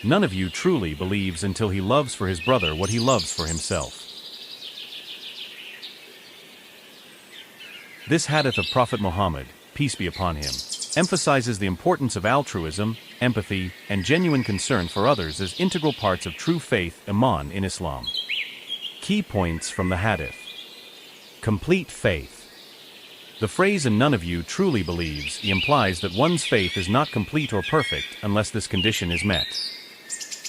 None of you truly believes until he loves for his brother what he loves for himself. This hadith of Prophet Muhammad, peace be upon him, emphasizes the importance of altruism, empathy, and genuine concern for others as integral parts of true faith, Iman, in Islam. Key points from the hadith. Complete faith. The phrase "and none of you truly believes" implies that one's faith is not complete or perfect unless this condition is met.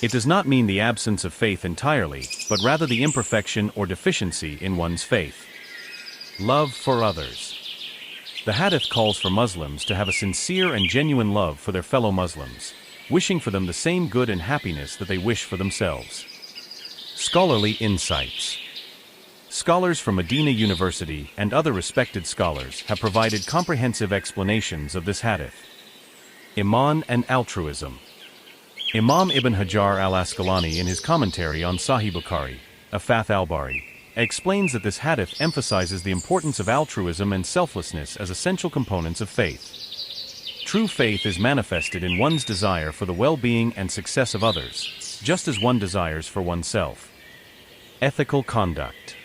It does not mean the absence of faith entirely, but rather the imperfection or deficiency in one's faith. Love for others. The hadith calls for Muslims to have a sincere and genuine love for their fellow Muslims, wishing for them the same good and happiness that they wish for themselves. Scholarly insights. Scholars from Medina University and other respected scholars have provided comprehensive explanations of this hadith. Iman and altruism. Imam Ibn Hajar al-Asqalani, in his commentary on Sahih Bukhari, Fath al-Bari, explains that this hadith emphasizes the importance of altruism and selflessness as essential components of faith. True faith is manifested in one's desire for the well-being and success of others, just as one desires for oneself. Ethical conduct.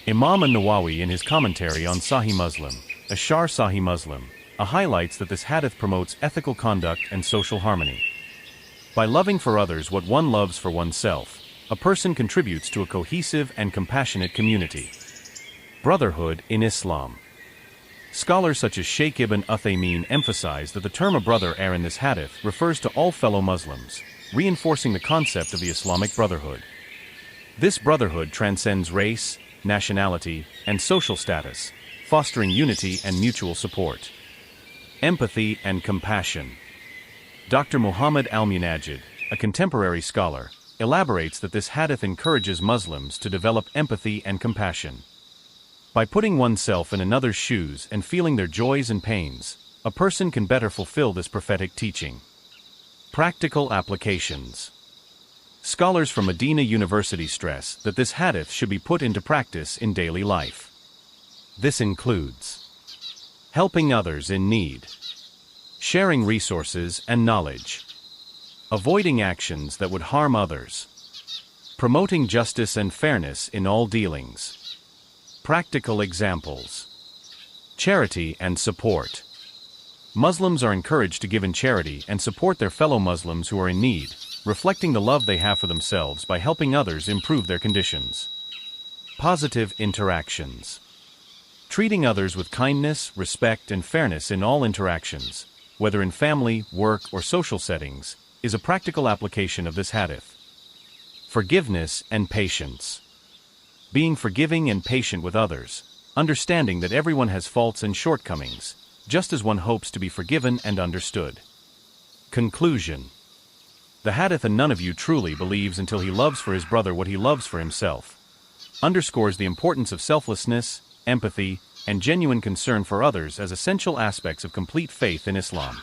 Imam an-Nawawi, in his commentary on Sahih Muslim, Ashar Sahih Muslim, highlights that this hadith promotes ethical conduct and social harmony. By loving for others what one loves for oneself, a person contributes to a cohesive and compassionate community. Brotherhood in Islam. Scholars such as Sheikh Ibn Uthaymeen emphasize that the term "a brother" in this hadith refers to all fellow Muslims, reinforcing the concept of the Islamic brotherhood. This brotherhood transcends race, nationality, and social status, fostering unity and mutual support. Empathy and compassion. Dr. Muhammad al-Munajjid, a contemporary scholar, elaborates that this hadith encourages Muslims to develop empathy and compassion. By putting oneself in another's shoes and feeling their joys and pains, a person can better fulfill this prophetic teaching. Practical applications. Scholars from Medina University stress that this hadith should be put into practice in daily life. This includes helping others in need, sharing resources and knowledge, avoiding actions that would harm others, promoting justice and fairness in all dealings. Practical examples. Charity and support. Muslims are encouraged to give in charity and support their fellow Muslims who are in need, reflecting the love they have for themselves by helping others improve their conditions. Positive interactions. Treating others with kindness, respect, and fairness in all interactions, whether in family, work, or social settings, is a practical application of this hadith. Forgiveness and patience. Being forgiving and patient with others, understanding that everyone has faults and shortcomings, just as one hopes to be forgiven and understood. Conclusion. The hadith "and none of you truly believes until he loves for his brother what he loves for himself" underscores the importance of selflessness, empathy, and genuine concern for others as essential aspects of complete faith in Islam.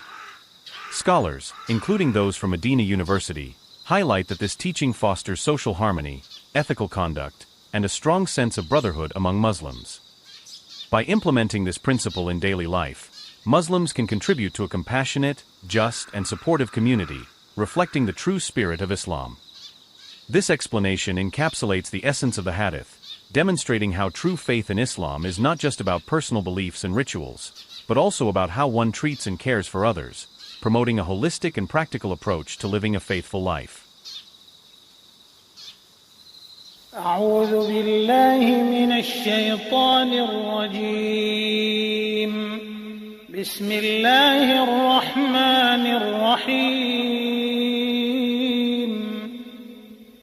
Scholars, including those from Medina University, highlight that this teaching fosters social harmony, ethical conduct, and a strong sense of brotherhood among Muslims. By implementing this principle in daily life, Muslims can contribute to a compassionate, just, and supportive community, reflecting the true spirit of Islam. This explanation encapsulates the essence of the hadith, demonstrating how true faith in Islam is not just about personal beliefs and rituals, but also about how one treats and cares for others, promoting a holistic and practical approach to living a faithful life. أعوذ بالله من الشيطان الرجيم بسم الله الرحمن الرحيم